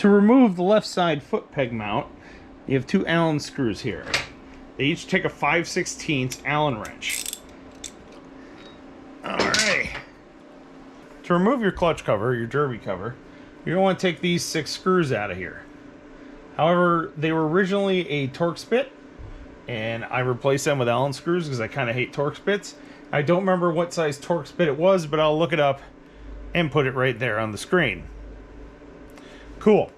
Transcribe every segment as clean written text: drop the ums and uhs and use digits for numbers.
To remove the left side foot peg mount, you have two Allen screws here. They each take a 5/16 Allen wrench. Alright. To remove your clutch cover, your derby cover, you're going to want to take these 6 screws out of here. However, they were originally a Torx bit, and I replaced them with Allen screws because I kind of hate Torx bits. I don't remember what size Torx bit it was, but I'll look it up and put it right there on the screen. Cool.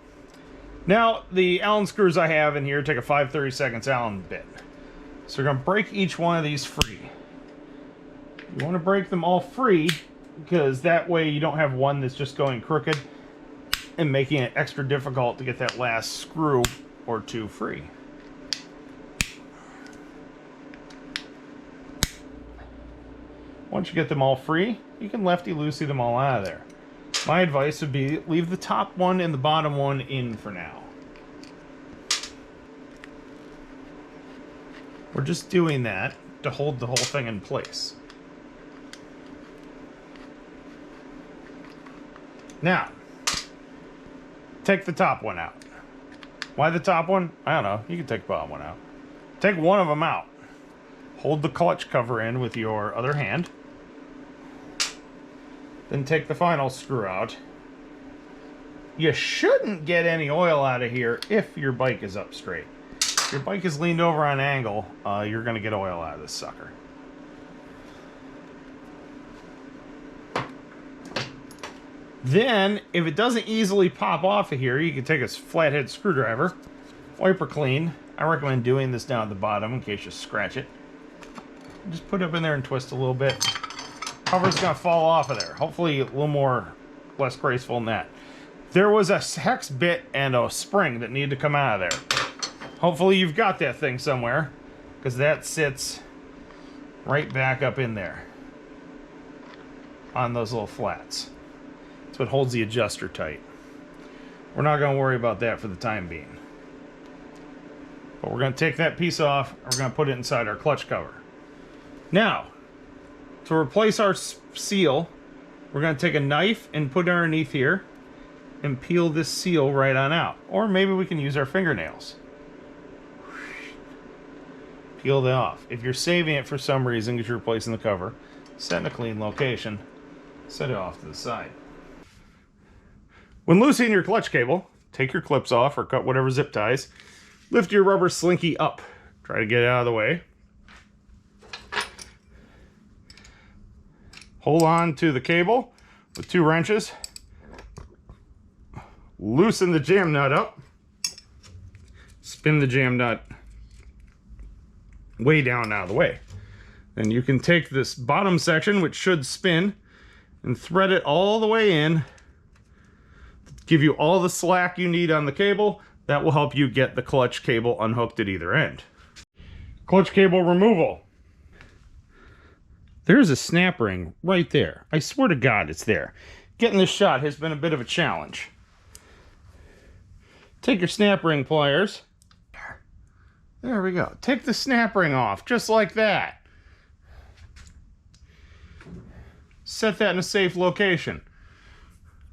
Now, the Allen screws I have in here take a 5/32 Allen bit. So we're going to break each one of these free. You want to break them all free because that way you don't have one that's just going crooked and making it extra difficult to get that last screw or two free. Once you get them all free, you can lefty-loosey them all out of there. My advice would be leave the top one and the bottom one in for now. We're just doing that to hold the whole thing in place. Now, take the top one out. Why the top one? I don't know. You can take the bottom one out. Take one of them out. Hold the clutch cover in with your other hand. Then take the final screw out. You shouldn't get any oil out of here if your bike is up straight. If your bike is leaned over on an angle, you're going to get oil out of this sucker. Then, if it doesn't easily pop off of here, you can take a flathead screwdriver, wipe her clean. I recommend doing this down at the bottom in case you scratch it. Just put it up in there and twist a little bit. Cover's going to fall off of there. Hopefully a little less graceful than that. There was a hex bit and a spring that needed to come out of there. Hopefully you've got that thing somewhere, because that sits right back up in there on those little flats. That's what holds the adjuster tight. We're not going to worry about that for the time being. But we're going to take that piece off, and we're going to put it inside our clutch cover. Now, to replace our seal, we're going to take a knife and put it underneath here and peel this seal right on out. Or maybe we can use our fingernails. Peel that off. If you're saving it for some reason because you're replacing the cover, set in a clean location, set it off to the side. When loosening your clutch cable, take your clips off or cut whatever zip ties. Lift your rubber slinky up. Try to get it out of the way. Hold on to the cable with 2 wrenches. Loosen the jam nut up. Spin the jam nut way down out of the way. Then you can take this bottom section, which should spin, and thread it all the way in. Give you all the slack you need on the cable. That will help you get the clutch cable unhooked at either end. Clutch cable removal. There's a snap ring right there. I swear to God it's there. Getting this shot has been a bit of a challenge. Take your snap ring pliers. There we go. Take the snap ring off, just like that. Set that in a safe location.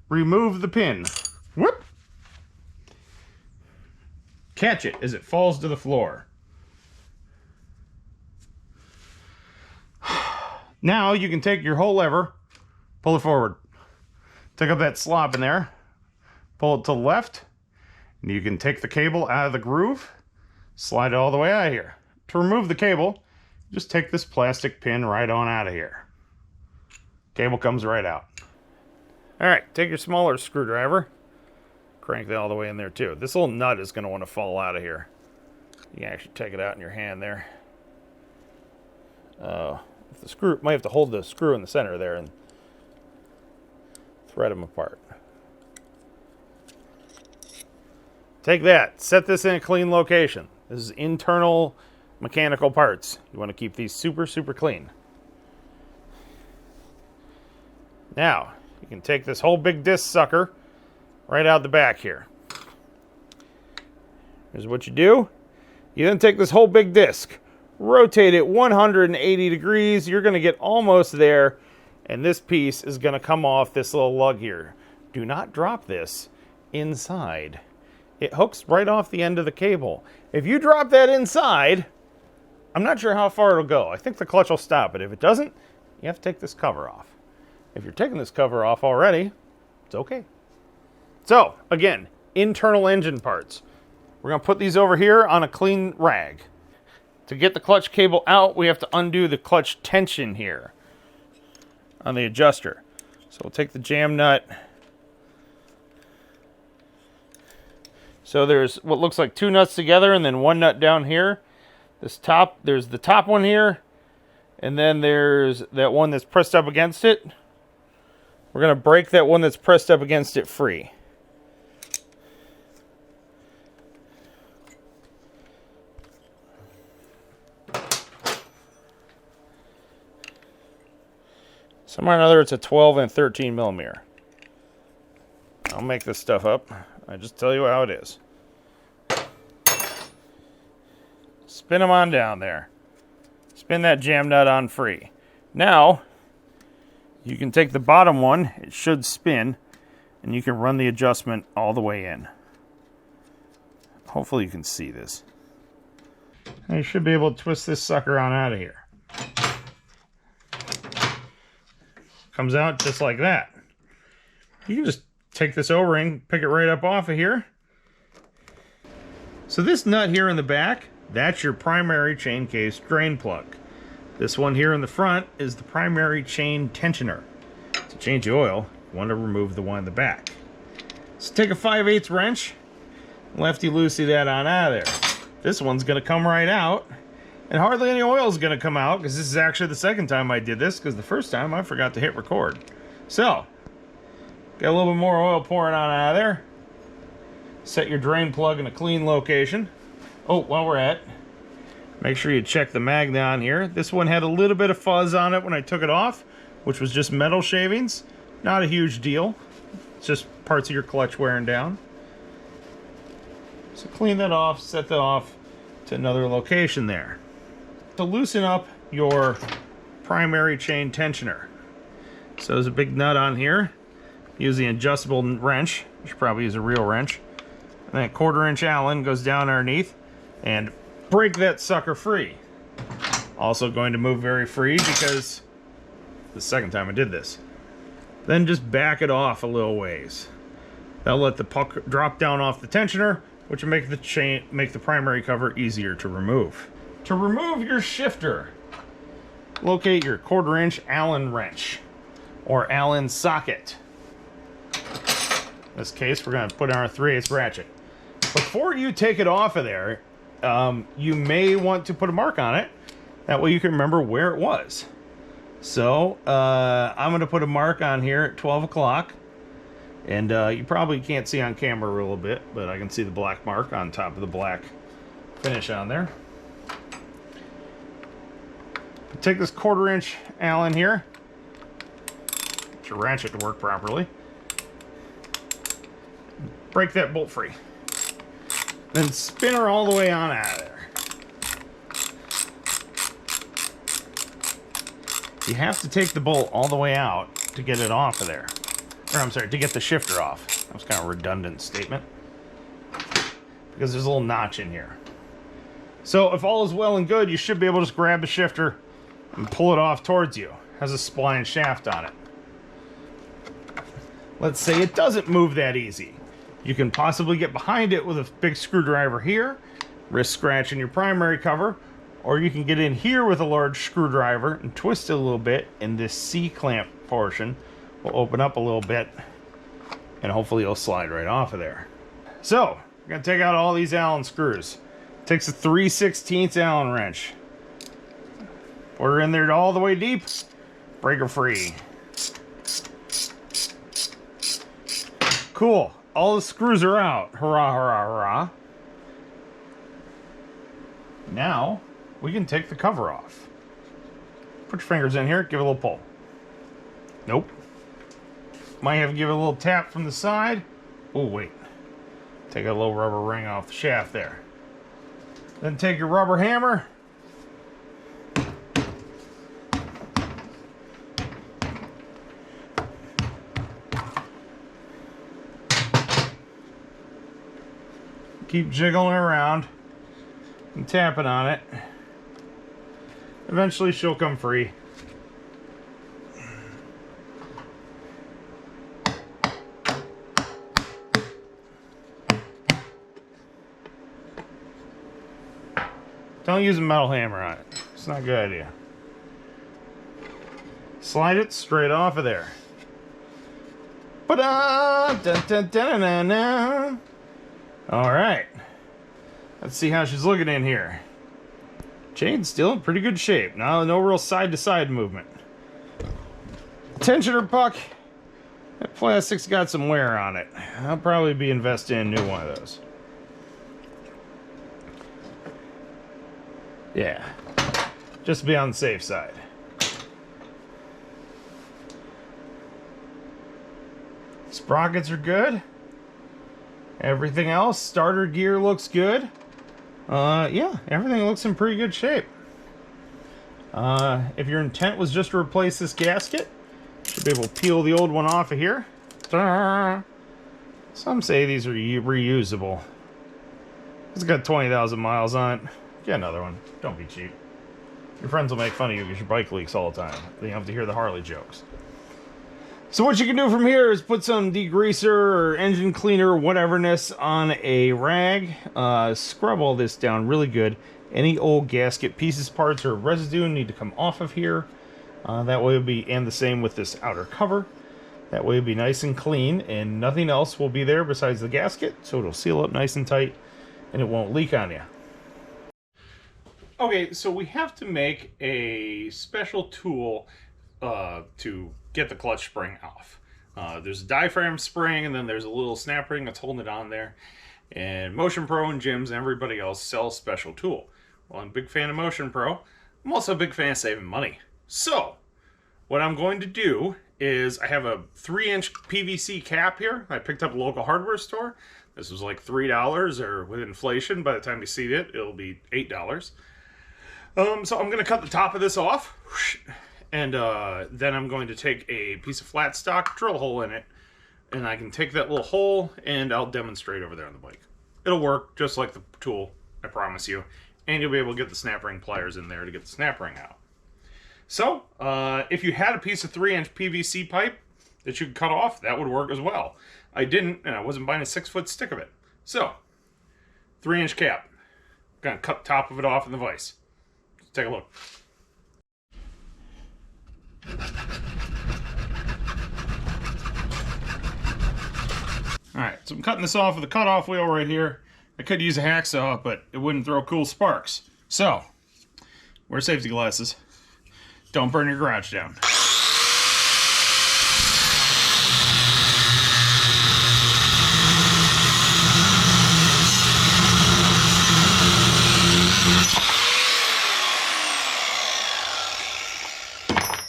Remove the pin. Whoop! Catch it as it falls to the floor. Now you can take your whole lever, pull it forward. Take up that slop in there, pull it to the left, and you can take the cable out of the groove, slide it all the way out of here. To remove the cable, just take this plastic pin right on out of here. Cable comes right out. Alright, take your smaller screwdriver, crank that all the way in there too. This little nut is going to want to fall out of here. You can actually take it out in your hand there. The screw, might have to hold the screw in the center there and thread them apart. Take that, set this in a clean location. This is internal mechanical parts. You want to keep these super, super clean. Now, you can take this whole big disc sucker right out the back here. Here's what you do. You then take this whole big disc, rotate it 180 degrees. You're going to get almost there, and this piece is going to come off this little lug here. Do not drop this. inside. It hooks right off the end of the cable. If you drop that inside, I'm not sure how far it'll go. I think the clutch will stop it. If it doesn't, you have to take this cover off. If you're taking this cover off already, it's okay. So, again, internal engine parts. We're going to put these over here on a clean rag. To get the clutch cable out, we have to undo the clutch tension here on the adjuster. So we'll take the jam nut. So there's what looks like two nuts together and then one nut down here. There's the top one here, and then there's that one that's pressed up against it. We're going to break that one that's pressed up against it free. Somewhere or another, it's a 12 and 13 millimeter. I'll make this stuff up. I just tell you how it is. Spin them on down there. Spin that jam nut on free. Now, you can take the bottom one. It should spin, and you can run the adjustment all the way in. Hopefully you can see this. And you should be able to twist this sucker on out of here. Comes out just like that. You can just take this O-ring, pick it right up off of here. So this nut here in the back, that's your primary chain case drain plug. This one here in the front is the primary chain tensioner. To change the oil, you want to remove the one in the back. So take a 5/8 wrench, lefty-loosey that on out of there. This one's going to come right out. And hardly any oil is going to come out, because this is actually the second time I did this, because the first time I forgot to hit record. So, got a little bit more oil pouring on out of there. Set your drain plug in a clean location. Oh, while we're at it, make sure you check the mag down here. This one had a little bit of fuzz on it when I took it off, which was just metal shavings. Not a huge deal. It's just parts of your clutch wearing down. So clean that off, set that off to another location there. To loosen up your primary chain tensioner. So there's a big nut on here. Use the adjustable wrench. You should probably use a real wrench. And then a 1/4" Allen goes down underneath and break that sucker free. Also going to move very free because the second time I did this. Then just back it off a little ways. That'll let the puck drop down off the tensioner, which will make the primary cover easier to remove. To remove your shifter, locate your 1/4" Allen wrench or Allen socket. In this case, we're going to put in our 3/8 ratchet. Before you take it off of there, you may want to put a mark on it. That way you can remember where it was. So I'm going to put a mark on here at 12 o'clock. And you probably can't see on camera a little bit, but I can see the black mark on top of the black finish on there. Take this 1/4" Allen here. Get your ratchet to work properly. Break that bolt free. Then spin her all the way on out of there. You have to take the bolt all the way out to get it off of there. Or I'm sorry, to get the shifter off. That was kind of a redundant statement. Because there's a little notch in here. So if all is well and good, you should be able to just grab the shifter and pull it off towards you. It has a spline shaft on it. Let's say it doesn't move that easy. You can possibly get behind it with a big screwdriver here, risk scratching your primary cover, or you can get in here with a large screwdriver and twist it a little bit, and this C-clamp portion will open up a little bit, and hopefully it'll slide right off of there. So, we're going to take out all these Allen screws. Takes a 3/16 Allen wrench. Put her in there all the way deep, break her free. Cool. All the screws are out. Hurrah, hurrah, hurrah. Now, we can take the cover off. Put your fingers in here, give it a little pull. Nope. Might have to give it a little tap from the side. Oh, wait. Take a little rubber ring off the shaft there. Then take your rubber hammer. keep jiggling around and tapping on it. Eventually she'll come free. Don't use a metal hammer on it. It's not a good idea. Slide it straight off of there. Alright. Let's see how she's looking in here. Chain's still in pretty good shape. No real side-to-side movement. Tensioner puck. That plastic's got some wear on it. I'll probably be investing in a new one of those. Yeah. Just to be on the safe side. Sprockets are good. Everything else, starter gear looks good. Yeah, everything looks in pretty good shape. If your intent was just to replace this gasket, you should be able to peel the old one off of here. Some say these are reusable. It's got 20,000 miles on it. Get another one. Don't be cheap. Your friends will make fun of you because your bike leaks all the time. Then you have to hear the Harley jokes. So what you can do from here is put some degreaser or engine cleaner, whateverness, on a rag. Scrub all this down really good. Any old gasket pieces, parts, or residue need to come off of here. That way it'll be, and the same with this outer cover. That way it'll be nice and clean, and nothing else will be there besides the gasket, so it'll seal up nice and tight, and it won't leak on you. Okay, so we have to make a special tool to get the clutch spring off. There's a diaphragm spring, and then there's a little snap ring that's holding it on there. And Motion Pro and gyms and everybody else sell a special tool. Well, I'm a big fan of Motion Pro. I'm also a big fan of saving money. So, what I'm going to do is I have a 3-inch PVC cap here. I picked up at a local hardware store. This was like $3, or with inflation, by the time you see it, it'll be $8. So I'm going to cut the top of this off, and then I'm going to take a piece of flat stock, drill a hole in it, and I can take that little hole, and I'll demonstrate over there on the bike. It'll work just like the tool, I promise you, and you'll be able to get the snap ring pliers in there to get the snap ring out. So, if you had a piece of 3-inch PVC pipe that you could cut off, that would work as well. I didn't, and I wasn't buying a 6-foot stick of it. So, 3-inch cap. Gonna cut the top of it off in the vise. Let's take a look. Alright, so I'm cutting this off with a cutoff wheel right here. I could use a hacksaw, but it wouldn't throw cool sparks. So, wear safety glasses. Don't burn your garage down.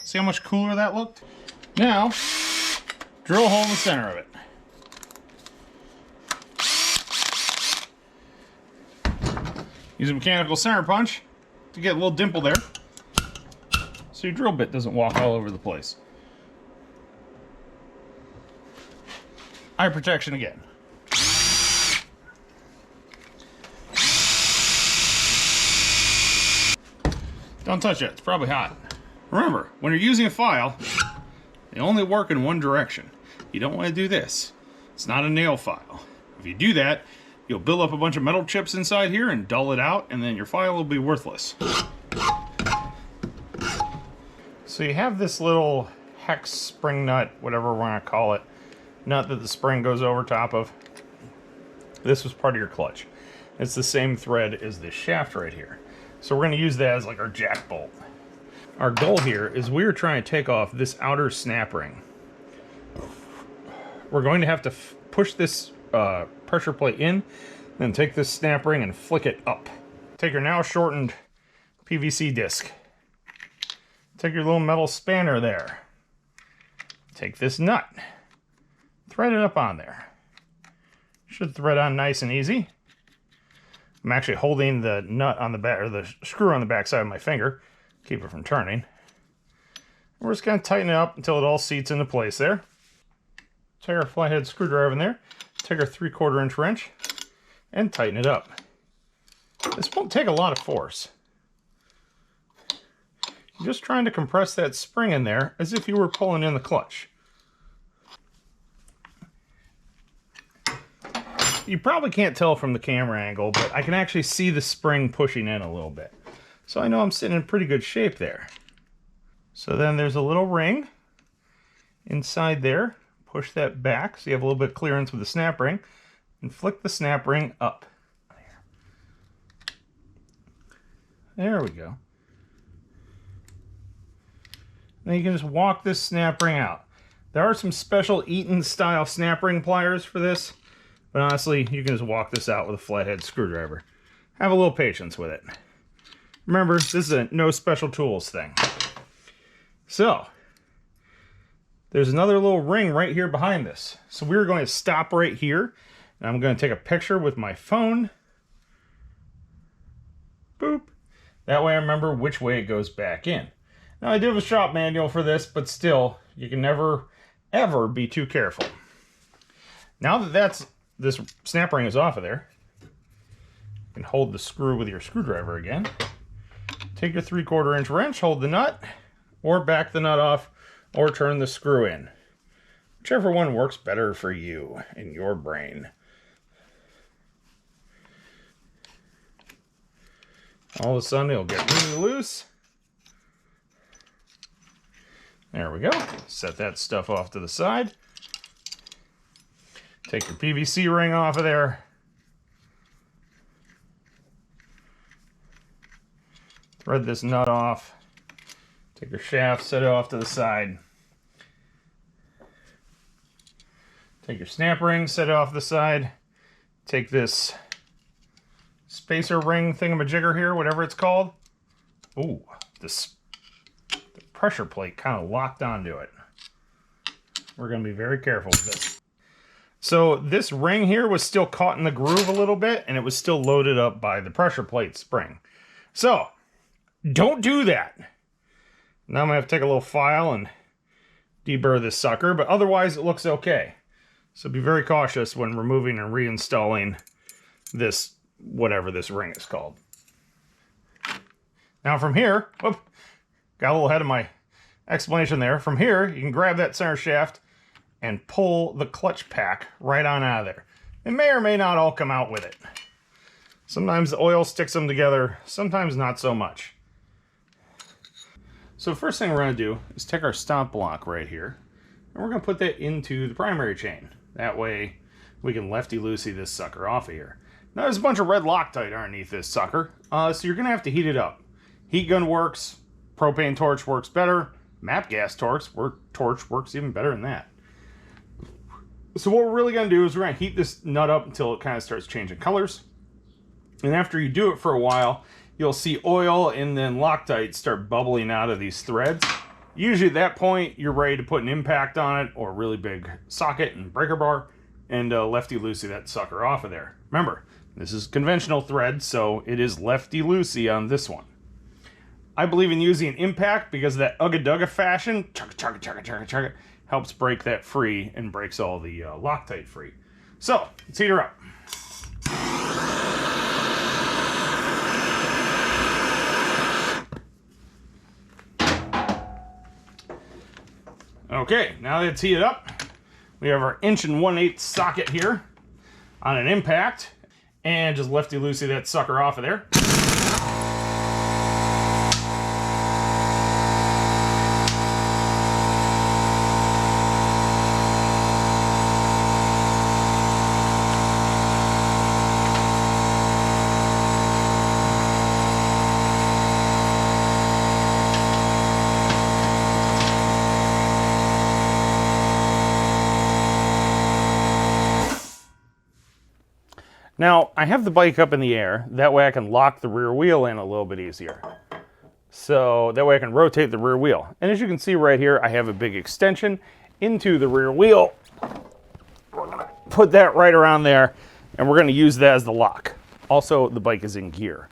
See how much cooler that looked? Now, drill a hole in the center of it. Use a mechanical center punch to get a little dimple there, so your drill bit doesn't walk all over the place. Eye protection again. Don't touch it, it's probably hot. Remember, when you're using a file, they only work in one direction. You don't want to do this. It's not a nail file. If you do that, you'll build up a bunch of metal chips inside here and dull it out, and then your file will be worthless. So you have this little hex spring nut, whatever we're going to call it, nut that the spring goes over top of. This was part of your clutch. It's the same thread as this shaft right here. So we're going to use that as like our jack bolt. Our goal here is we're trying to take off this outer snap ring. We're going to have to push this pressure plate in, then take this snap ring and flick it up. Take your now shortened PVC disc. Take your little metal spanner there. Take this nut. Thread it up on there. Should thread on nice and easy. I'm actually holding the nut on the back, or the screw on the back side of my finger. Keep it from turning. We're just going to tighten it up until it all seats into place there. Take our flathead screwdriver in there. Take our 3/4 inch wrench and tighten it up. This won't take a lot of force. You're just trying to compress that spring in there as if you were pulling in the clutch. You probably can't tell from the camera angle, but I can actually see the spring pushing in a little bit. So I know I'm sitting in pretty good shape there. So then there's a little ring inside there. Push that back so you have a little bit of clearance with the snap ring, and flick the snap ring up. There we go. Now you can just walk this snap ring out. There are some special Eaton style snap ring pliers for this, but honestly, you can just walk this out with a flathead screwdriver. Have a little patience with it. Remember, this is a no special tools thing. So, there's another little ring right here behind this. So we're going to stop right here, and I'm going to take a picture with my phone. Boop. That way I remember which way it goes back in. Now I do have a shop manual for this, but still, you can never, ever be too careful. Now that this snap ring is off of there, you can hold the screw with your screwdriver again. Take your 3/4 inch wrench, hold the nut, or back the nut off, or turn the screw in. Whichever one works better for you in your brain. All of a sudden it'll get really loose. There we go. Set that stuff off to the side. Take your PVC ring off of there. Thread this nut off. Take your shaft, set it off to the side. Take your snap ring, set it off to the side. Take this spacer ring thingamajigger here, whatever it's called. Ooh, the pressure plate kind of locked onto it. We're going to be very careful with this. So this ring here was still caught in the groove a little bit, and it was still loaded up by the pressure plate spring. So, don't do that. Now I'm going to have to take a little file and deburr this sucker, but otherwise it looks okay. So be very cautious when removing and reinstalling this, whatever this ring is called. Now from here, whoop, got a little ahead of my explanation there. From here, you can grab that center shaft and pull the clutch pack right on out of there. It may or may not all come out with it. Sometimes the oil sticks them together, sometimes not so much. So the first thing we're going to do is take our stomp block right here, and we're going to put that into the primary chain. That way we can lefty-loosey this sucker off of here. Now there's a bunch of red Loctite underneath this sucker, so you're going to have to heat it up. Heat gun works, propane torch works better, MAP gas torch works even better than that. So what we're really going to do is we're going to heat this nut up until it kind of starts changing colors. And after you do it for a while, you'll see oil and then Loctite start bubbling out of these threads. Usually at that point, you're ready to put an impact on it or a really big socket and breaker bar and lefty-loosey that sucker off of there. Remember, this is conventional thread, so it is lefty-loosey on this one. I believe in using an impact because that ugga-dugga fashion, chugga, helps break that free and breaks all the Loctite free. So, let's heat her up. Okay, now that it's heated up, we have our 1 1/8" socket here on an impact, and just lefty-loosey that sucker off of there. Now, I have the bike up in the air. That way I can lock the rear wheel in a little bit easier. So that way I can rotate the rear wheel. And as you can see right here, I have a big extension into the rear wheel. We're going to put that right around there, and we're going to use that as the lock. Also, the bike is in gear.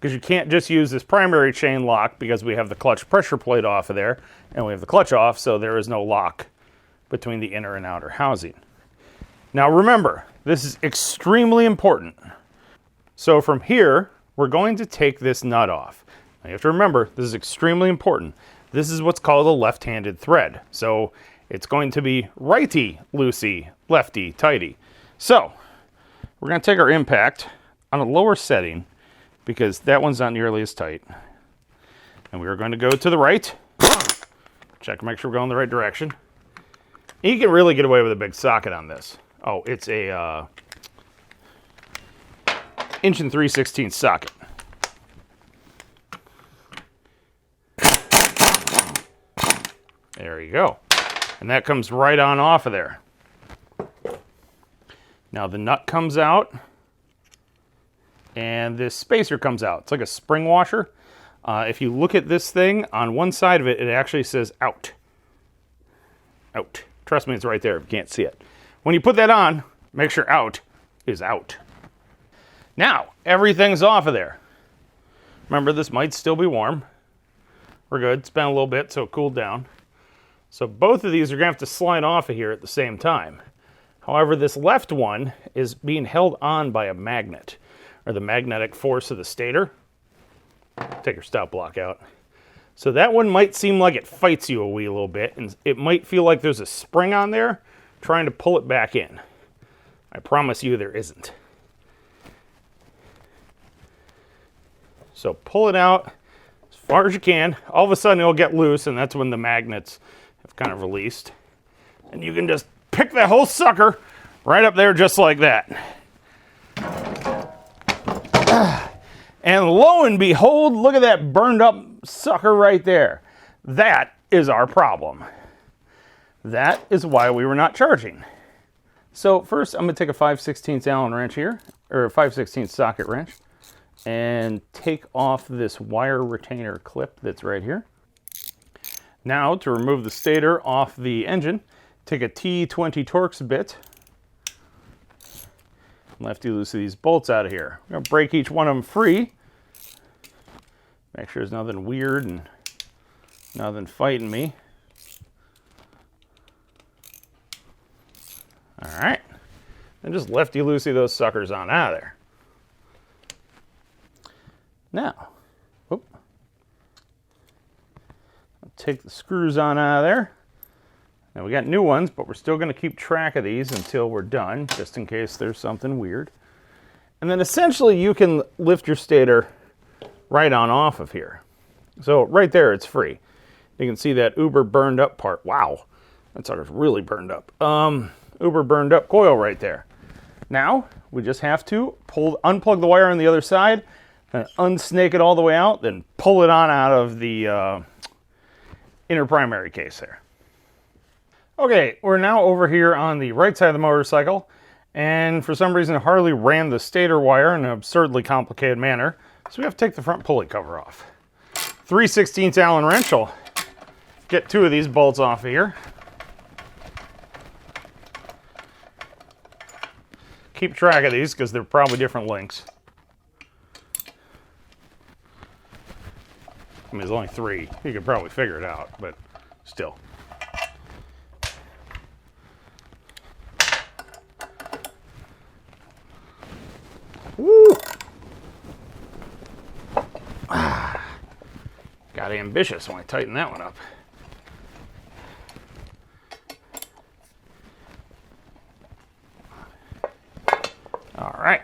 Because you can't just use this primary chain lock because we have the clutch pressure plate off of there, and we have the clutch off, so there is no lock between the inner and outer housing. Now remember, This is extremely important. So from here, we're going to take this nut off. Now you have to remember, this is extremely important. This is what's called a left-handed thread. So it's going to be righty-loosey, lefty-tighty. So we're going to take our impact on a lower setting because that one's not nearly as tight. And we are going to go to the right. Check, make sure we're going the right direction. And you can really get away with a big socket on this. Oh, it's a 1 3/16" socket. There you go. And that comes right on off of there. Now the nut comes out, and this spacer comes out. It's like a spring washer. If you look at this thing, on one side of it, it actually says out. Out. Trust me, it's right there if you can't see it. When you put that on, make sure out is out. Now, everything's off of there. Remember, this might still be warm. We're good. It's been a little bit, so it cooled down. So both of these are going to have to slide off of here at the same time. However, this left one is being held on by a magnet, or the magnetic force of the stator. Take your stop block out. So that one might seem like it fights you a wee little bit, and it might feel like there's a spring on there trying to pull it back in. I promise you there isn't. So pull it out as far as you can. All of a sudden it'll get loose, and that's when the magnets have kind of released. And you can just pick that whole sucker right up there just like that. And lo and behold, look at that burned up sucker right there. That is our problem. That is why we were not charging. So first I'm going to take a 5/16 Allen wrench here, or a 5/16 socket wrench, and take off this wire retainer clip that's right here. Now to remove the stator off the engine, take a T20 Torx bit. Lefty loosey these bolts out of here. I'm going to break each one of them free. Make sure there's nothing weird and nothing fighting me. All right. And just lefty loosey those suckers on out of there. Now, I'll take the screws on out of there. Now we got new ones, but we're still going to keep track of these until we're done, just in case there's something weird. And then essentially you can lift your stator right on off of here. So right there, it's free. You can see that uber burned up part. Wow, that sucker's really burned up. Uber burned up coil right there. Now we just have to unplug the wire on the other side, and unsnake it all the way out, then pull it on out of the inner primary case there. Okay, we're now over here on the right side of the motorcycle, and for some reason Harley ran the stator wire in an absurdly complicated manner, so we have to take the front pulley cover off. 3/16 Allen wrench will get 2 of these bolts off of here. Keep track of these because they're probably different lengths. I mean, there's only 3. You could probably figure it out, but still. Woo! Got ambitious when I tightened that one up. All right.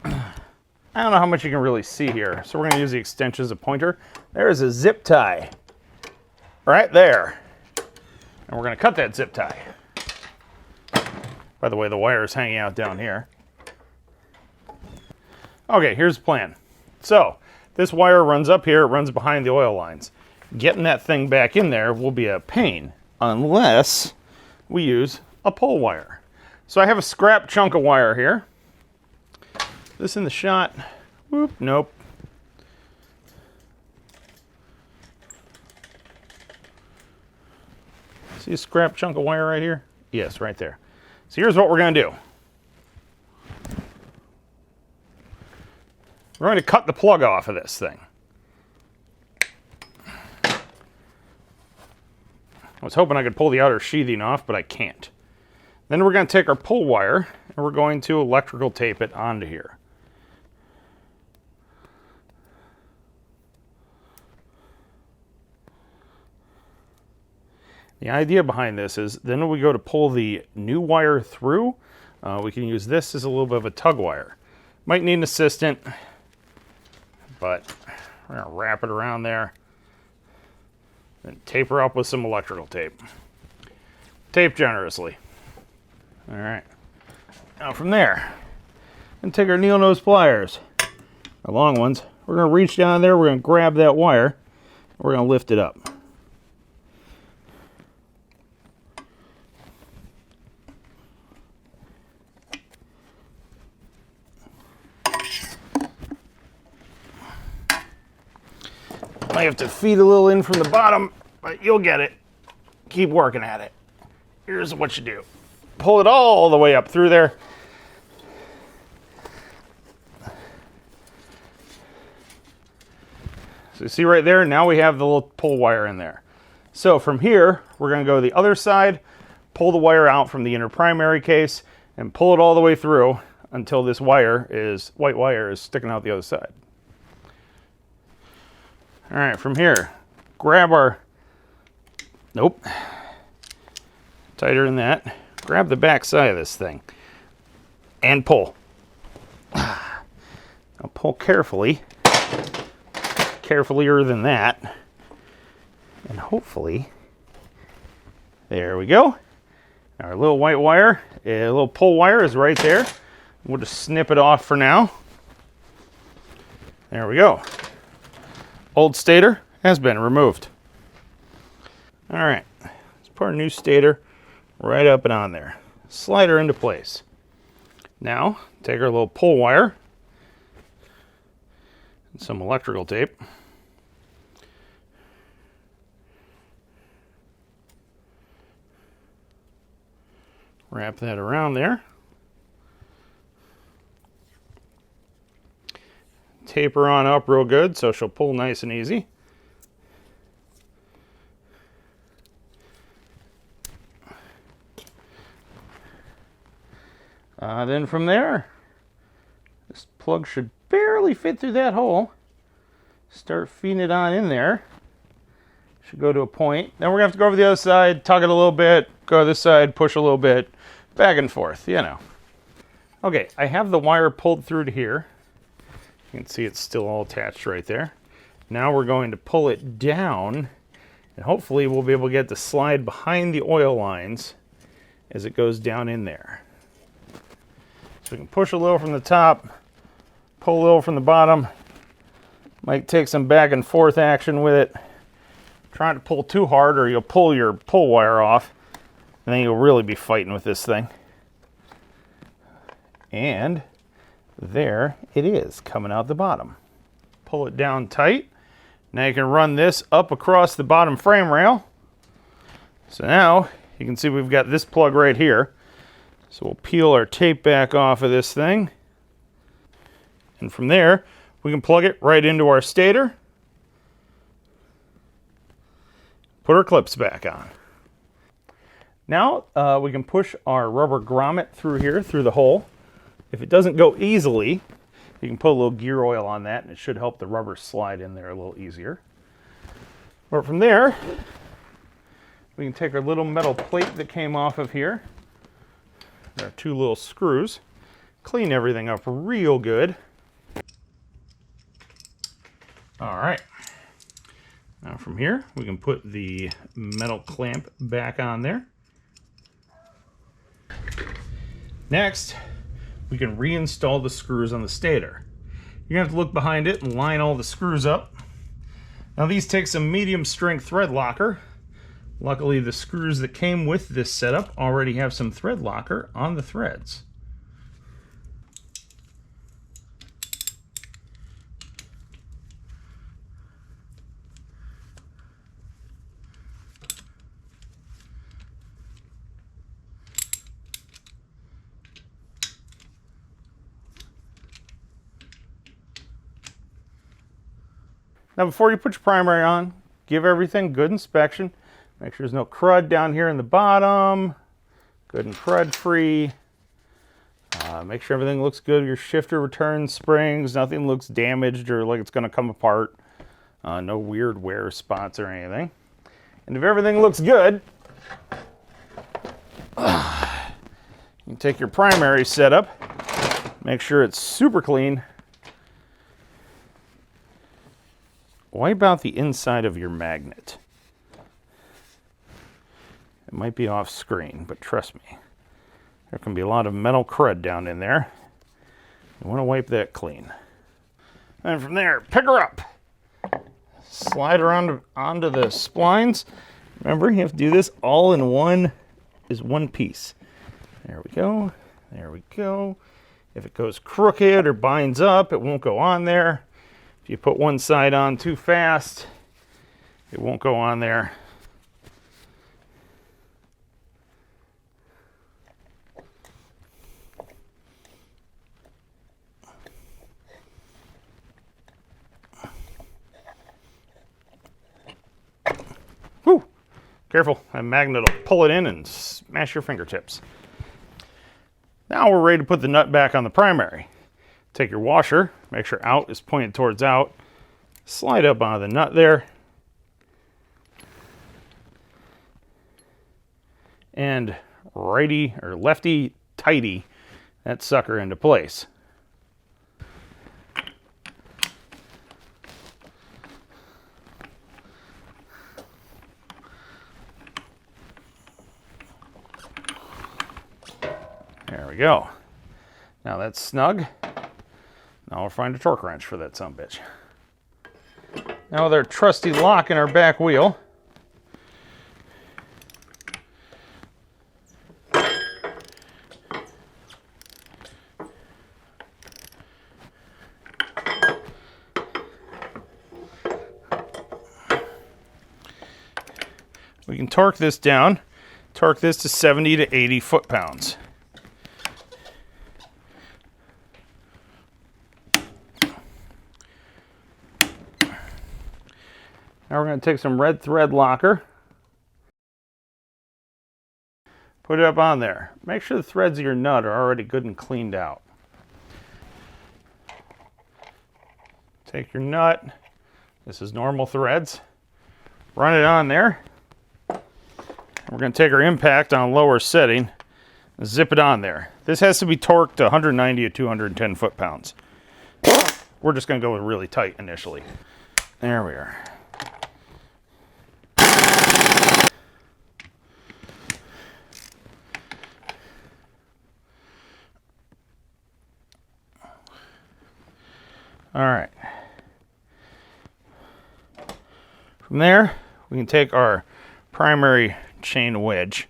I don't know how much you can really see here, so we're going to use the extension as a pointer. There is a zip tie right there. And we're going to cut that zip tie. By the way, the wire is hanging out down here. Okay, here's the plan. So, this wire runs up here, it runs behind the oil lines. Getting that thing back in there will be a pain, unless we use a pull wire. So I have a scrap chunk of wire here. This in the shot. Whoop, nope. See a scrap chunk of wire right here? Yes, right there. So here's what we're going to do. We're going to cut the plug off of this thing. I was hoping I could pull the outer sheathing off, but I can't. Then we're going to take our pull wire and we're going to electrical tape it onto here. The idea behind this is then when we go to pull the new wire through, we can use this as a little bit of a tug wire. Might need an assistant, but we're going to wrap it around there and taper up with some electrical tape. Tape generously. All right. Now from there, and take our needle nose pliers, our long ones. We're going to reach down there, we're going to grab that wire, and we're going to lift it up. Might have to feed a little in from the bottom, but you'll get it. Keep working at it. Here's what you do. Pull it all the way up through there. So you see right there, now we have the little pull wire in there. So from here, we're going to go to the other side, pull the wire out from the inner primary case, and pull it all the way through until this white wire is sticking out the other side. All right, from here, grab our, tighter than that. Grab the back side of this thing and pull. Now pull carefully, carefullier than that, and hopefully, there we go. Our little white wire, a little pull wire is right there. We'll just snip it off for now. There we go. Old stator has been removed. All right, let's put our new stator right up and on there. Slide her into place. Now, take our little pull wire and some electrical tape. Wrap that around there. Taper on up real good so she'll pull nice and easy. Then from there, this plug should barely fit through that hole. Start feeding it on in there. Should go to a point. Then we're going to have to go over the other side, tug it a little bit, go to this side, push a little bit, back and forth, you know. Okay, I have the wire pulled through to here. You can see it's still all attached right there. Now we're going to pull it down, and hopefully we'll be able to get the slide behind the oil lines as it goes down in there. So we can push a little from the top, pull a little from the bottom. Might take some back and forth action with it. Trying to pull too hard or you'll pull your pull wire off, and then you'll really be fighting with this thing. And there it is, coming out the bottom. Pull it down tight. Now you can run this up across the bottom frame rail. So now you can see we've got this plug right here. So we'll peel our tape back off of this thing. And from there, we can plug it right into our stator. Put our clips back on. Now we can push our rubber grommet through here, through the hole. If it doesn't go easily, you can put a little gear oil on that and it should help the rubber slide in there a little easier. But from there, we can take our little metal plate that came off of here, our two little screws, clean everything up real good. All right. Now from here, we can put the metal clamp back on there. Next, we can reinstall the screws on the stator. You're gonna have to look behind it and line all the screws up. Now these take some medium strength thread locker. Luckily, the screws that came with this setup already have some thread locker on the threads. Now before you put your primary on, give everything good inspection. Make sure there's no crud down here in the bottom. good and crud free. Make sure everything looks good. Your shifter returns springs. Nothing looks damaged or like it's going to come apart. No weird wear spots or anything. And if everything looks good, you can take your primary setup. Make sure it's super clean. Wipe out the inside of your magnet. It might be off screen, but trust me. There can be a lot of metal crud down in there. You want to wipe that clean. And from there, pick her up. Slide her onto the splines. Remember, you have to do this all in one piece. There we go. There we go. If it goes crooked or binds up, it won't go on there. If you put one side on too fast, it won't go on there. Whew! Careful, that magnet will pull it in and smash your fingertips. Now we're ready to put the nut back on the primary. Take your washer, make sure out is pointed towards out, slide up onto the nut there, and righty or lefty tighty that sucker into place. There we go. Now that's snug. Now we'll find a torque wrench for that sumbitch. Now with our trusty lock in our back wheel, we can torque this down, torque this to 70 to 80 foot-pounds. Now we're going to take some red thread locker, put it up on there. Make sure the threads of your nut are already good and cleaned out. Take your nut, this is normal threads, run it on there. We're going to take our impact on a lower setting and zip it on there. This has to be torqued to 190 to 210 foot-pounds. We're just going to go with really tight initially. There we are. All right. From there, we can take our primary chain wedge.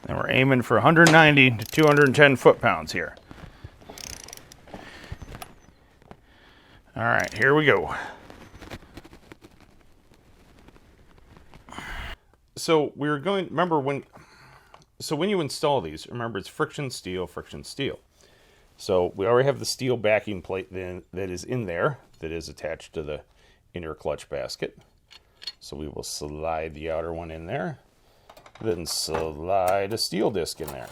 And we're aiming for 190 to 210 foot-pounds here. All right, here we go. So we're going, remember when you install these, remember it's friction steel, friction steel. So we already have the steel backing plate then that is in there, that is attached to the inner clutch basket. So we will slide the outer one in there, then slide a steel disc in there.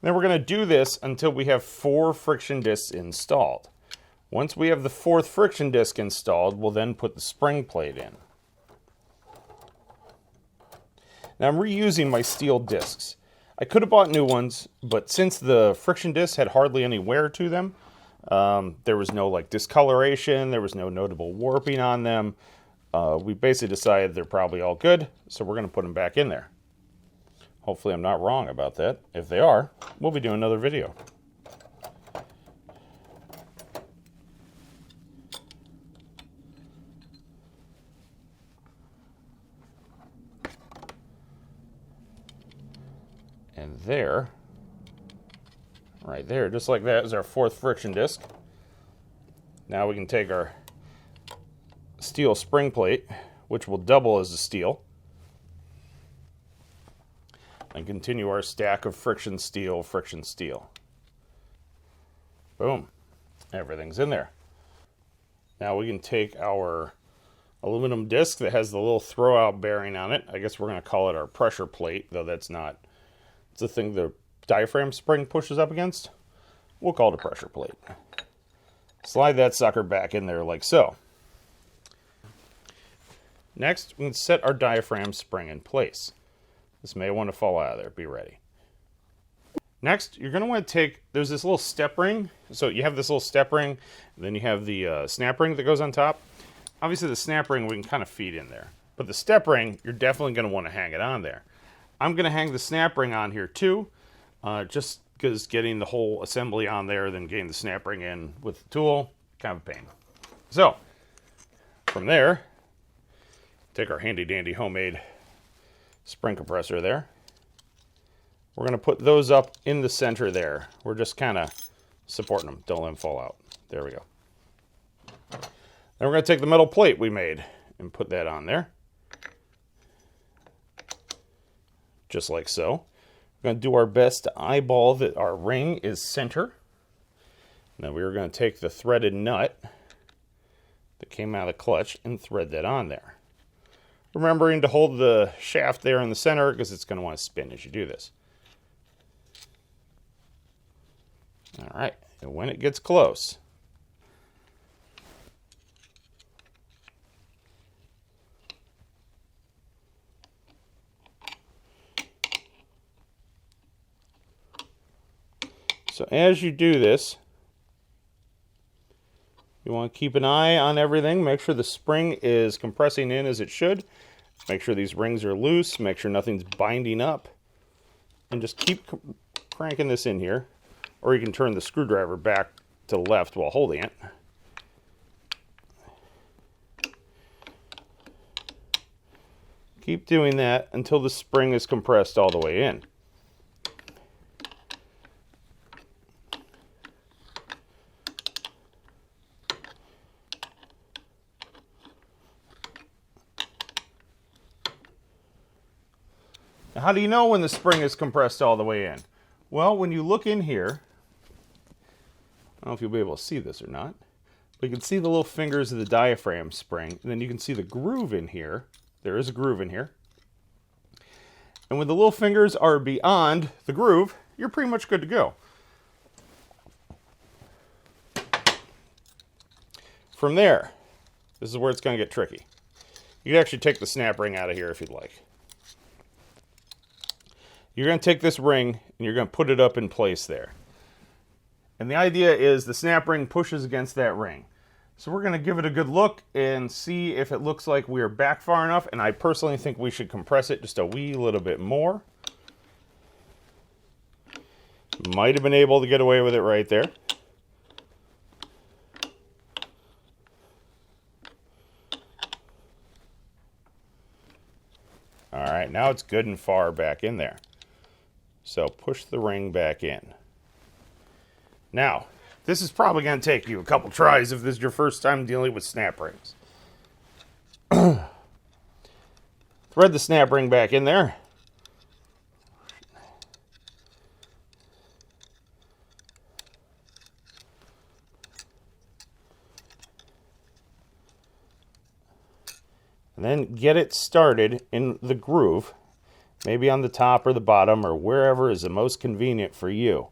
Then we're going to do this until we have 4 friction discs installed. Once we have the 4th friction disc installed, we'll then put the spring plate in. Now I'm reusing my steel discs. I could have bought new ones, but since the friction discs had hardly any wear to them, there was no like discoloration, there was no notable warping on them. We basically decided they're probably all good, so we're going to put them back in there. Hopefully I'm not wrong about that. If they are, we'll be doing another video. And there, right there, just like that, is our 4th friction disc. Now we can take our steel spring plate, which will double as a steel, and continue our stack of friction steel, friction steel. Boom. Everything's in there. Now we can take our aluminum disc that has the little throwout bearing on it. I guess we're going to call it our pressure plate, though that's not. It's the thing the diaphragm spring pushes up against. We'll call it a pressure plate. Slide that sucker back in there like so. Next, we can set our diaphragm spring in place. This may want to fall out of there. Be ready. Next, you're going to want to take, there's this little step ring. So you have this little step ring, and then you have the snap ring that goes on top. Obviously, the snap ring we can kind of feed in there. But the step ring, you're definitely going to want to hang it on there. I'm going to hang the snap ring on here too, just because getting the whole assembly on there, then getting the snap ring in with the tool, kind of a pain. So, from there, take our handy dandy homemade spring compressor there. We're going to put those up in the center there. We're just kind of supporting them. Don't let them fall out. There we go. Then we're going to take the metal plate we made and put that on there. Just like so. We're going to do our best to eyeball that our ring is center. Now we're going to take the threaded nut that came out of the clutch and thread that on there. Remembering to hold the shaft there in the center because it's going to want to spin as you do this. All right, and when it gets close, so as you do this, you want to keep an eye on everything. Make sure the spring is compressing in as it should. Make sure these rings are loose. Make sure nothing's binding up. And just keep cranking this in here. Or you can turn the screwdriver back to the left while holding it. Keep doing that until the spring is compressed all the way in. Now, how do you know when the spring is compressed all the way in? Well, when you look in here, I don't know if you'll be able to see this or not, but you can see the little fingers of the diaphragm spring, and then you can see the groove in here. There is a groove in here. And when the little fingers are beyond the groove, you're pretty much good to go. From there, this is where it's going to get tricky. You can actually take the snap ring out of here if you'd like. You're going to take this ring and you're going to put it up in place there. And the idea is the snap ring pushes against that ring. So we're going to give it a good look and see if it looks like we are back far enough. And I personally think we should compress it just a wee little bit more. Might have been able to get away with it right there. All right, now it's good and far back in there. So push the ring back in. Now, this is probably going to take you a couple tries if this is your first time dealing with snap rings. Thread the snap ring back in there. And then get it started in the groove, maybe on the top or the bottom or wherever is the most convenient for you.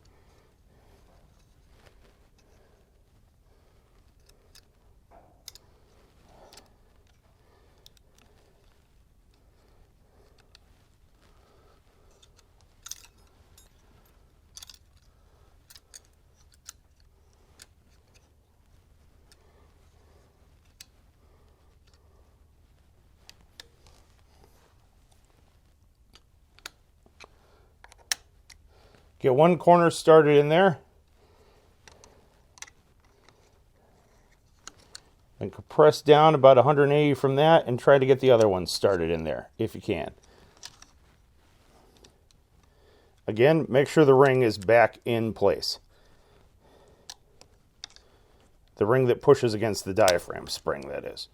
Get one corner started in there. And compress down about 180 from that and try to get the other one started in there if you can. Again, make sure the ring is back in place. The ring that pushes against the diaphragm spring, that is.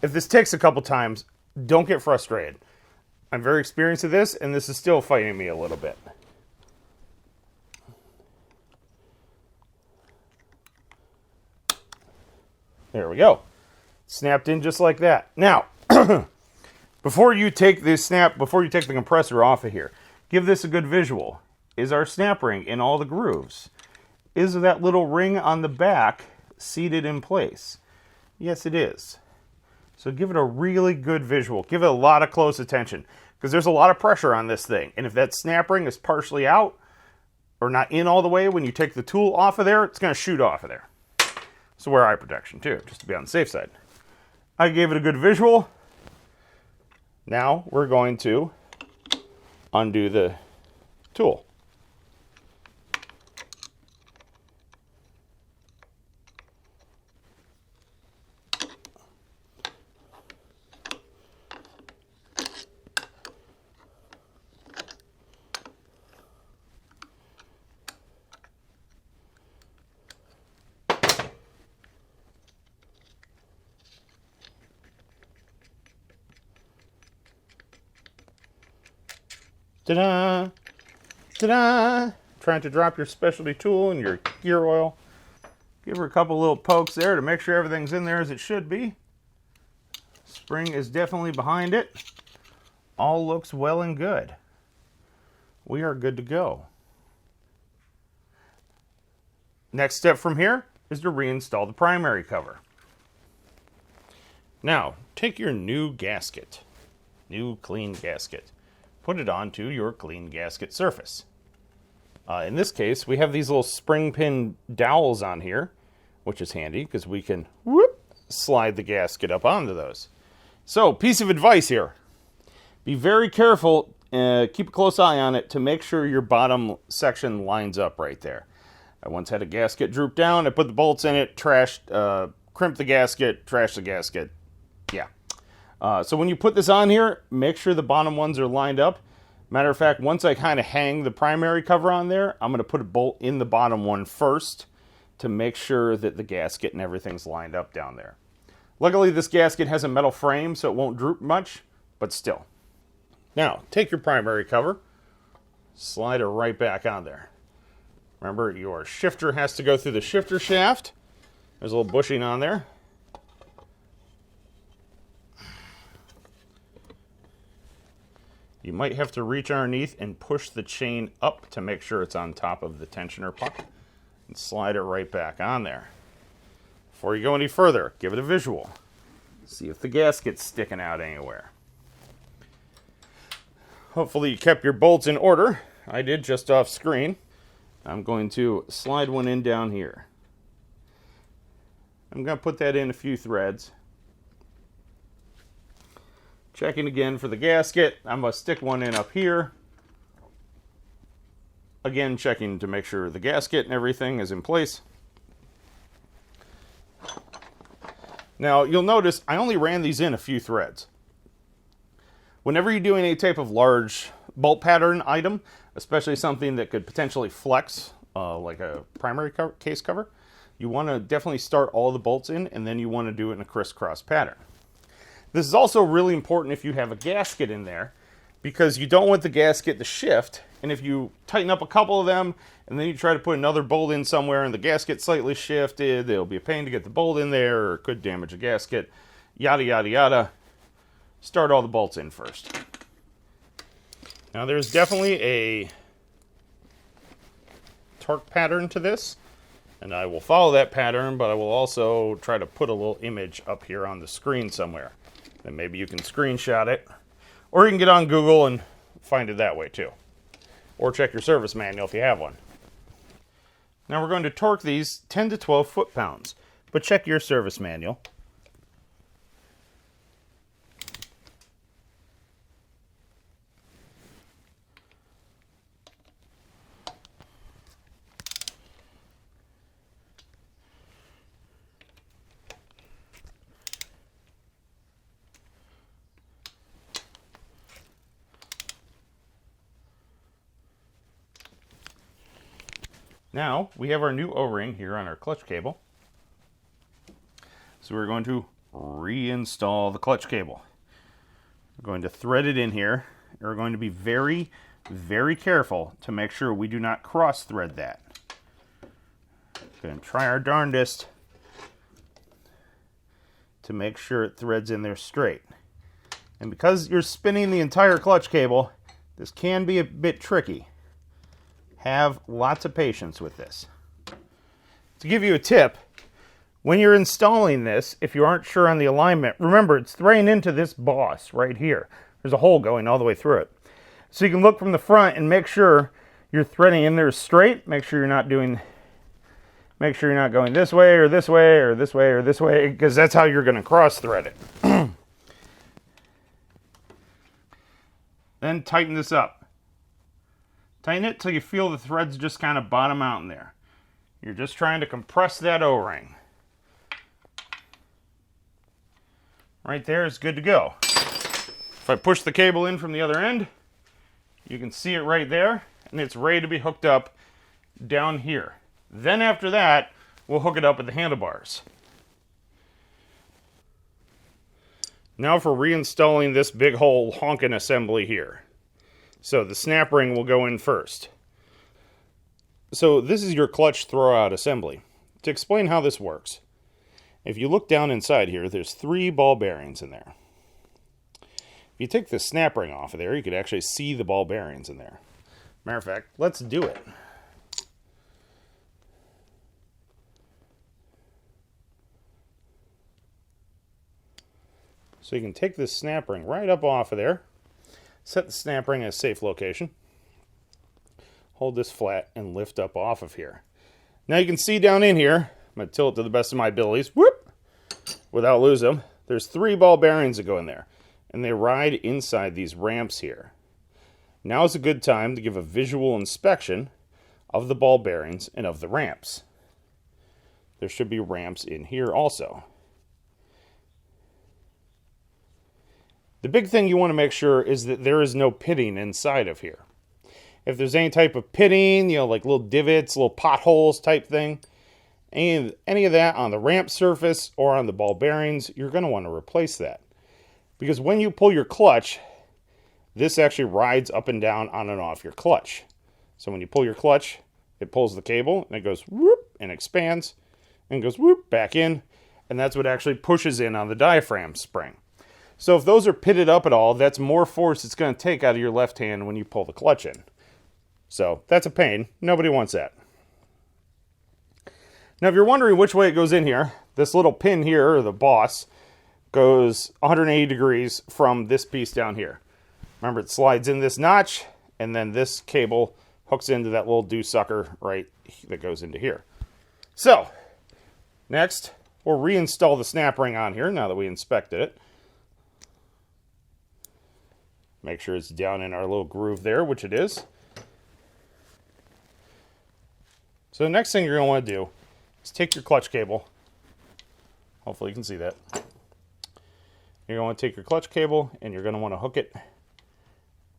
If this takes a couple times, don't get frustrated. I'm very experienced at this, and this is still fighting me a little bit. There we go. Snapped in just like that. Now, before you take the compressor off of here, give this a good visual. Is our snap ring in all the grooves? Is that little ring on the back seated in place? Yes, it is. So give it a really good visual. Give it a lot of close attention, because there's a lot of pressure on this thing. And if that snap ring is partially out or not in all the way when you take the tool off of there, it's going to shoot off of there. So wear eye protection too, just to be on the safe side. I gave it a good visual. Now we're going to undo the tool. Ta-da! Ta-da! Trying to drop your specialty tool and your gear oil. Give her a couple little pokes there to make sure everything's in there as it should be. Spring is definitely behind it. All looks well and good. We are good to go. Next step from here is to reinstall the primary cover. Now, take your new gasket, new clean gasket. Put it onto your clean gasket surface. In this case, we have these little spring pin dowels on here, which is handy because we can slide the gasket up onto those. So, piece of advice here. Be very careful, keep a close eye on it to make sure your bottom section lines up right there. I once had a gasket droop down, I put the bolts in it, crimped the gasket, trashed the gasket. Yeah. So when you put this on here, make sure the bottom ones are lined up. Matter of fact, once I kind of hang the primary cover on there, I'm going to put a bolt in the bottom one first to make sure that the gasket and everything's lined up down there. Luckily, this gasket has a metal frame, so it won't droop much, but still. Now, take your primary cover, slide it right back on there. Remember, your shifter has to go through the shifter shaft. There's a little bushing on there. You might have to reach underneath and push the chain up to make sure it's on top of the tensioner puck and slide it right back on there. Before you go any further, give it a visual. See if the gasket's sticking out anywhere. Hopefully you kept your bolts in order. I did, just off screen. I'm going to slide one in down here. I'm going to put that in a few threads. Checking again for the gasket. I'm going to stick one in up here. Again, checking to make sure the gasket and everything is in place. Now, you'll notice I only ran these in a few threads. Whenever you're doing any type of large bolt pattern item, especially something that could potentially flex, like a primary case cover, you want to definitely start all the bolts in, and then you want to do it in a crisscross pattern. This is also really important if you have a gasket in there, because you don't want the gasket to shift, and if you tighten up a couple of them, and then you try to put another bolt in somewhere, and the gasket slightly shifted, it'll be a pain to get the bolt in there, or it could damage the gasket, yada, yada, yada. Start all the bolts in first. Now, there's definitely a torque pattern to this, and I will follow that pattern, but I will also try to put a little image up here on the screen somewhere. And maybe you can screenshot it, or you can get on Google and find it that way too. Or check your service manual if you have one. Now we're going to torque these 10 to 12 foot-pounds, but check your service manual. Now, we have our new O-ring here on our clutch cable. So we're going to reinstall the clutch cable. We're going to thread it in here are going to be very, very careful to make sure we do not cross thread that. Going to try our darndest to make sure it threads in there straight. And because you're spinning the entire clutch cable, this can be a bit tricky. Have lots of patience with this. To give you a tip, when you're installing this, if you aren't sure on the alignment, remember it's threading into this boss right here. There's a hole going all the way through it. So you can look from the front and make sure you're threading in there straight. Make sure you're not going this way or this way or this way or this way, because that's how you're going to cross thread it. Then tighten this up. Tighten it till you feel the threads just kind of bottom out in there. You're just trying to compress that O-ring. Right there is good to go. If I push the cable in from the other end, you can see it right there, and it's ready to be hooked up down here. Then after that, we'll hook it up with the handlebars. Now for reinstalling this big hole honkin' assembly here. So the snap ring will go in first. So this is your clutch throwout assembly. To explain how this works, if you look down inside here, there's 3 ball bearings in there. If you take the snap ring off of there, you could actually see the ball bearings in there. Matter of fact, let's do it. So you can take this snap ring right up off of there, set the snap ring in a safe location, hold this flat, and lift up off of here. Now you can see down in here, I'm going to tilt it to the best of my abilities, whoop, without losing them. There's 3 ball bearings that go in there, and they ride inside these ramps here. Now is a good time to give a visual inspection of the ball bearings and of the ramps. There should be ramps in here also. The big thing you want to make sure is that there is no pitting inside of here. If there's any type of pitting, like little divots, little potholes type thing, any of that on the ramp surface or on the ball bearings, you're going to want to replace that. Because when you pull your clutch, this actually rides up and down on and off your clutch. So when you pull your clutch, it pulls the cable and it goes whoop and expands and goes whoop back in. And that's what actually pushes in on the diaphragm spring. So if those are pitted up at all, that's more force it's going to take out of your left hand when you pull the clutch in. So that's a pain. Nobody wants that. Now if you're wondering which way it goes in here, this little pin here, or the boss, goes 180 degrees from this piece down here. Remember, it slides in this notch, and then this cable hooks into that little dew sucker right that goes into here. So, next, we'll reinstall the snap ring on here now that we inspected it. Make sure it's down in our little groove there, which it is. So the next thing you're going to want to do is take your clutch cable. Hopefully you can see that. You're going to want to take your clutch cable and you're going to want to hook it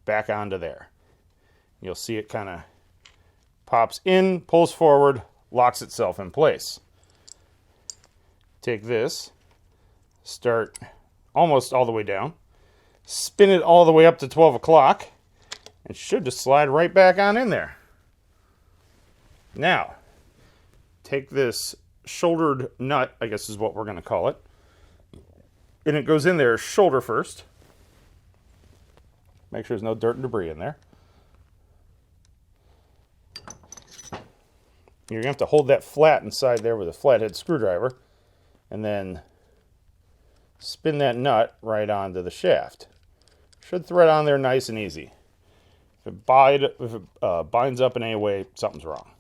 back onto there. You'll see it kind of pops in, pulls forward, locks itself in place. Take this, start almost all the way down, spin it all the way up to 12 o'clock, and should just slide right back on in there. Now, take this shouldered nut, I guess is what we're going to call it, and it goes in there shoulder first. Make sure there's no dirt and debris in there. You're going to have to hold that flat inside there with a flathead screwdriver, and then spin that nut right onto the shaft. Should thread on there nice and easy. If it binds up in any way, something's wrong.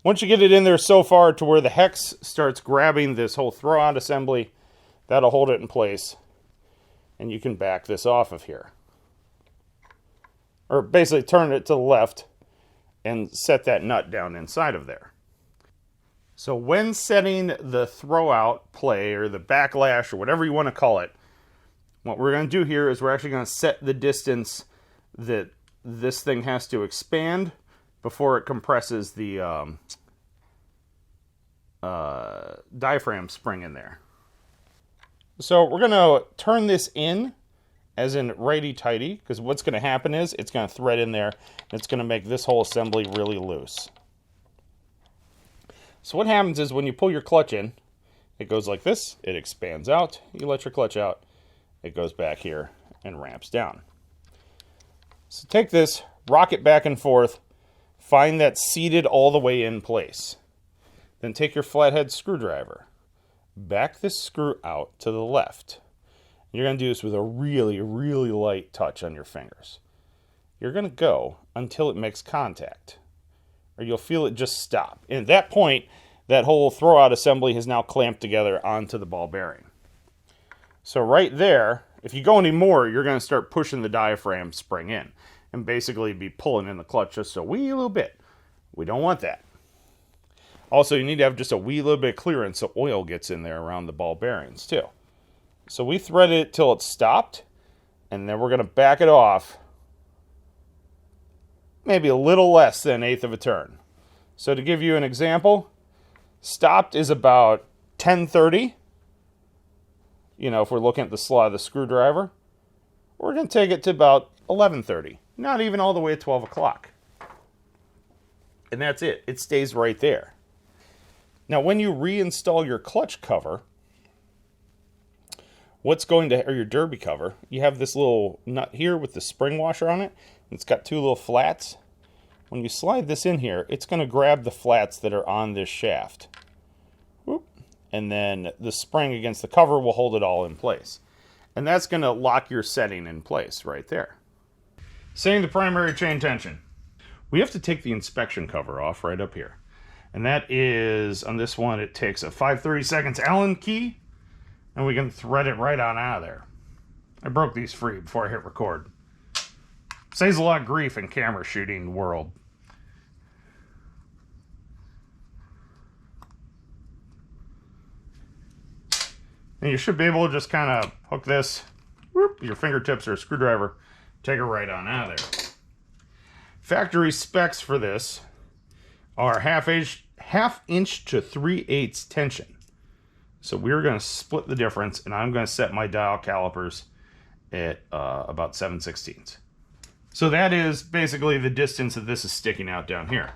Once you get it in there so far to where the hex starts grabbing this whole throwout assembly, that'll hold it in place, and you can back this off of here. Or basically turn it to the left and set that nut down inside of there. So when setting the throwout play or the backlash or whatever you want to call it, what we're going to do here is we're actually going to set the distance that this thing has to expand before it compresses the diaphragm spring in there. So we're going to turn this in as in righty-tighty, because what's going to happen is it's going to thread in there, and it's going to make this whole assembly really loose. So what happens is when you pull your clutch in, it goes like this, it expands out, you let your clutch out, it goes back here and ramps down. So take this, rock it back and forth, find that seated all the way in place. Then take your flathead screwdriver, back this screw out to the left. You're going to do this with a really, really light touch on your fingers. You're going to go until it makes contact, or you'll feel it just stop. And at that point, that whole throwout assembly has now clamped together onto the ball bearing. So right there, if you go any more, you're going to start pushing the diaphragm spring in and basically be pulling in the clutch just a wee little bit. We don't want that. Also, you need to have just a wee little bit of clearance so oil gets in there around the ball bearings too. So we threaded it till it stopped, and then we're going to back it off maybe a little less than 1/8 of a turn. So to give you an example, stopped is about 10:30. You know, if we're looking at the slot of the screwdriver, we're going to take it to about 11:30. Not even all the way at 12 o'clock. And that's it. It stays right there. Now, when you reinstall your clutch cover, or your derby cover, you have this little nut here with the spring washer on it. It's got 2 little flats. When you slide this in here, it's going to grab the flats that are on this shaft. Whoop. And then the spring against the cover will hold it all in place. And that's going to lock your setting in place right there. Setting the primary chain tension. We have to take the inspection cover off right up here. And that is, on this one, it takes a 5/32 Allen key, and we can thread it right on out of there. I broke these free before I hit record. Saves a lot of grief in camera shooting world. And you should be able to just kind of hook this, whoop, your fingertips or a screwdriver, take it right on out of there. Factory specs for this are half inch to 3/8 tension. So we're going to split the difference, and I'm going to set my dial calipers at about 7/16. So that is basically the distance that this is sticking out down here.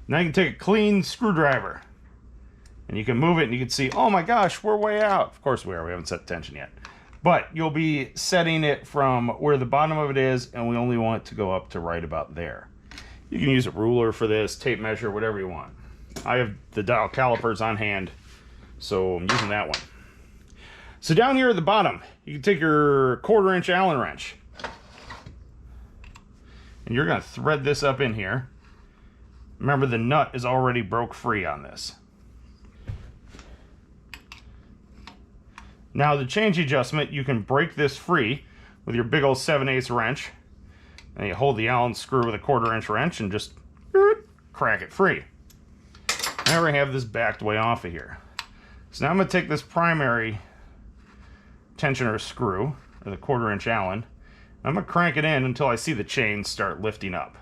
Now you can take a clean screwdriver, and you can move it, and you can see, oh my gosh, we're way out. Of course we are. We haven't set tension yet. But you'll be setting it from where the bottom of it is, and we only want it to go up to right about there. You can use a ruler for this, tape measure, whatever you want. I have the dial calipers on hand, so I'm using that one. So down here at the bottom, you can take your 1/4 inch Allen wrench, and you're going to thread this up in here. Remember, the nut is already broke free on this. Now the change adjustment, you can break this free with your big old 7/8 wrench. And you hold the Allen screw with a 1/4 inch wrench and just crack it free. Now we have this backed way off of here. So now I'm going to take this primary tensioner screw, or the 1/4 inch Allen, and I'm going to crank it in until I see the chain start lifting up.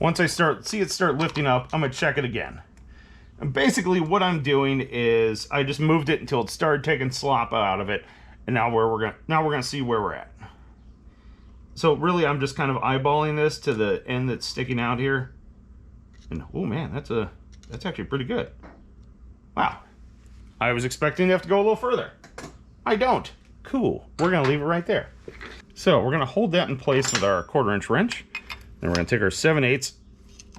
Once I see it start lifting up, I'm going to check it again. And basically what I'm doing is I just moved it until it started taking slop out of it, and now we're going to see where we're at. So really I'm just kind of eyeballing this to the end that's sticking out here. And oh man, that's actually pretty good. Wow. I was expecting to have to go a little further. I don't. Cool. We're going to leave it right there. So we're going to hold that in place with our 1/4 inch wrench. Then we're going to take our 7/8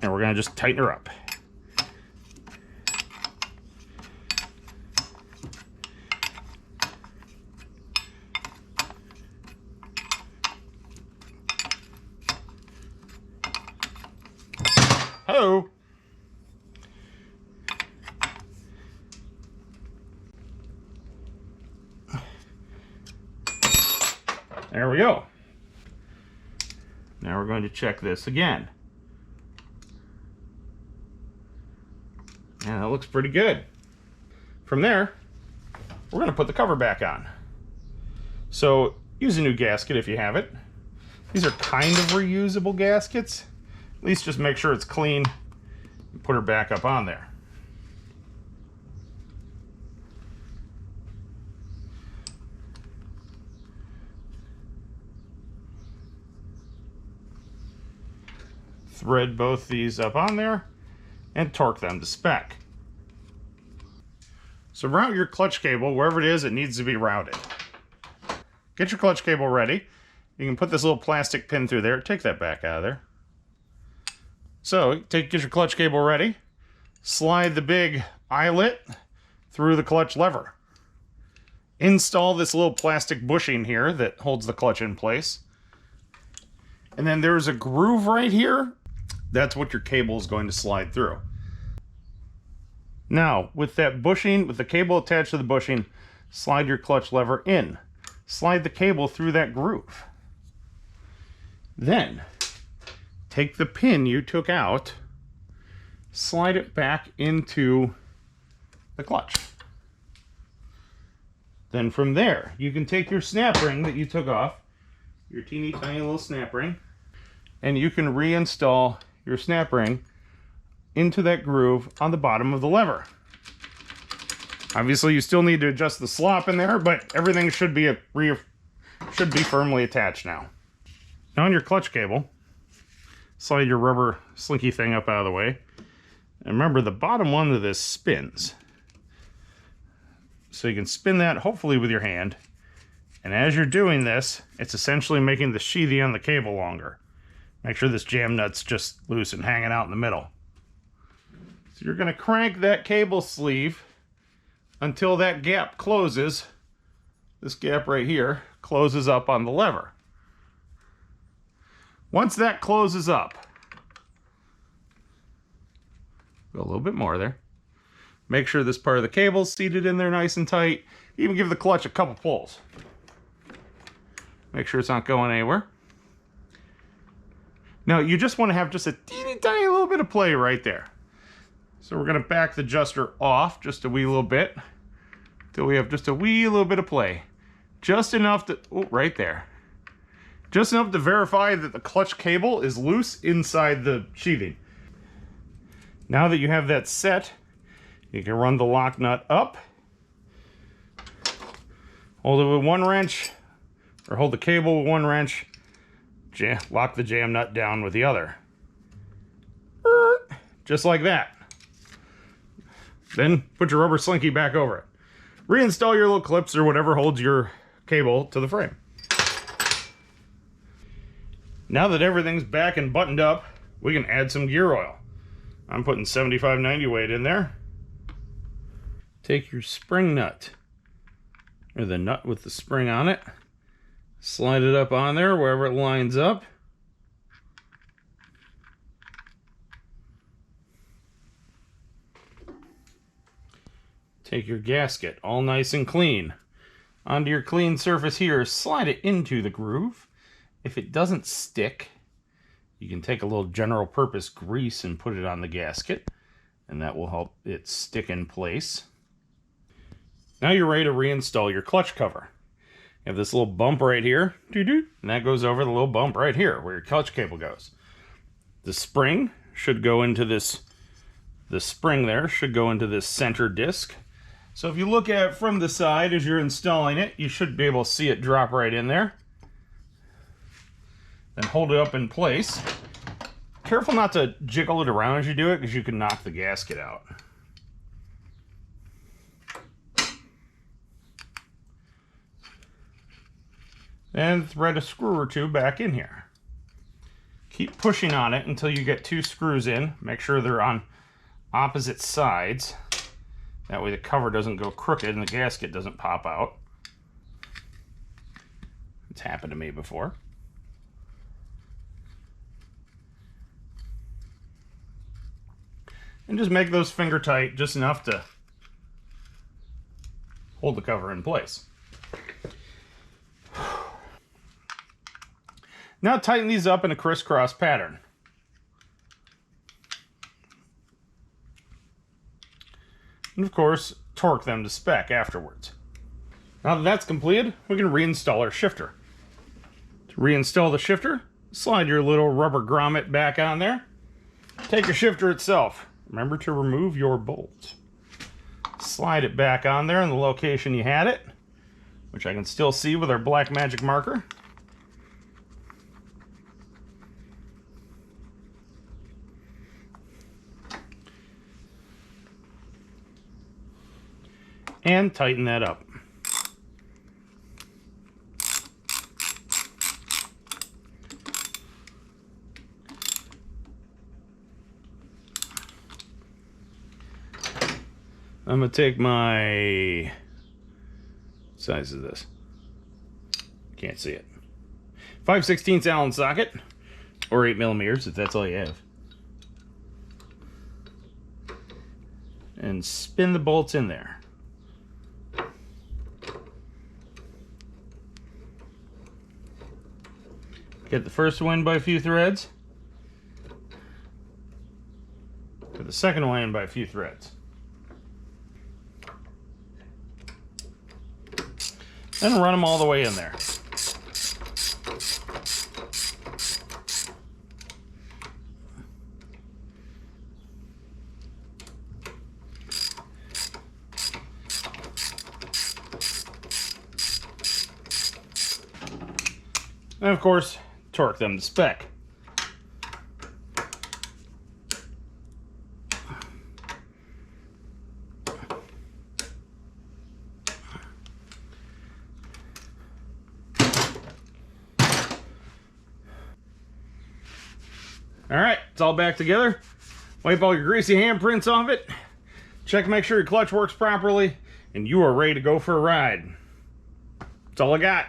and we're going to just tighten her up. Hello. There we go. Now we're going to check this again. Yeah, that looks pretty good. From there, we're going to put the cover back on. So use a new gasket if you have it. These are kind of reusable gaskets. At least just make sure it's clean and put her back up on there. thread both these up on there and torque them to spec. So route your clutch cable wherever it is it needs to be routed. Get your clutch cable ready. You can put this little plastic pin through there. Take that back out of there. So get your clutch cable ready. Slide the big eyelet through the clutch lever. Install this little plastic bushing here that holds the clutch in place. And then there's a groove right here. That's what your cable is going to slide through. Now, with that bushing, with the cable attached to the bushing, slide your clutch lever in. Slide the cable through that groove. Then, take the pin you took out, slide it back into the clutch. Then from there, you can take your snap ring that you took off, your teeny tiny little snap ring, and you can reinstall your snap ring into that groove on the bottom of the lever. Obviously, you still need to adjust the slop in there, but everything should be firmly attached now. Now on your clutch cable, slide your rubber slinky thing up out of the way. And remember, the bottom one of this spins. So you can spin that hopefully with your hand. And as you're doing this, it's essentially making the sheathing on the cable longer. Make sure this jam nut's just loose and hanging out in the middle. So you're going to crank that cable sleeve until that gap closes. This gap right here closes up on the lever. Once that closes up, go a little bit more there. Make sure this part of the cable's seated in there nice and tight. Even give the clutch a couple pulls. Make sure it's not going anywhere. Now, you just want to have just a teeny tiny little bit of play right there. So we're going to back the adjuster off just a wee little bit until we have just a wee little bit of play. Just enough to, oh, right there. Just enough to verify that the clutch cable is loose inside the sheathing. Now that you have that set, you can run the lock nut up. Hold it with one wrench, or hold the cable with one wrench. Lock the jam nut down with the other. Just like that. Then put your rubber slinky back over it. Reinstall your little clips or whatever holds your cable to the frame. Now that everything's back and buttoned up, we can add some gear oil. I'm putting 75/90 weight in there. Take your spring nut, or the nut with the spring on it. Slide it up on there wherever it lines up. Take your gasket, all nice and clean. Onto your clean surface here, slide it into the groove. If it doesn't stick, you can take a little general purpose grease and put it on the gasket, and that will help it stick in place. Now you're ready to reinstall your clutch cover. You have this little bump right here, and that goes over the little bump right here where your clutch cable goes. The spring should go into this, the spring there should go into this center disc. So if you look at it from the side as you're installing it, you should be able to see it drop right in there. Then hold it up in place. Careful not to jiggle it around as you do it, because you can knock the gasket out. Then thread a screw or two back in here. Keep pushing on it until you get 2 screws in. Make sure they're on opposite sides. That way the cover doesn't go crooked and the gasket doesn't pop out. It's happened to me before. And just make those finger tight, just enough to hold the cover in place. Now tighten these up in a crisscross pattern. And of course, torque them to spec afterwards. Now that that's completed, we can reinstall our shifter. To reinstall the shifter, slide your little rubber grommet back on there. Take your shifter itself. Remember to remove your bolts. Slide it back on there in the location you had it, which I can still see with our black magic marker. and tighten that up. I'm going to take my, what size is this? Can't see it. 5/16 Allen socket, or 8mm if that's all you have. And spin the bolts in there. Get the first one by a few threads. Get the second one in by a few threads. And run them all the way in there. And of course, torque them to spec. Alright, it's all back together. Wipe all your greasy handprints off it. Check, make sure your clutch works properly, and you are ready to go for a ride. That's all I got.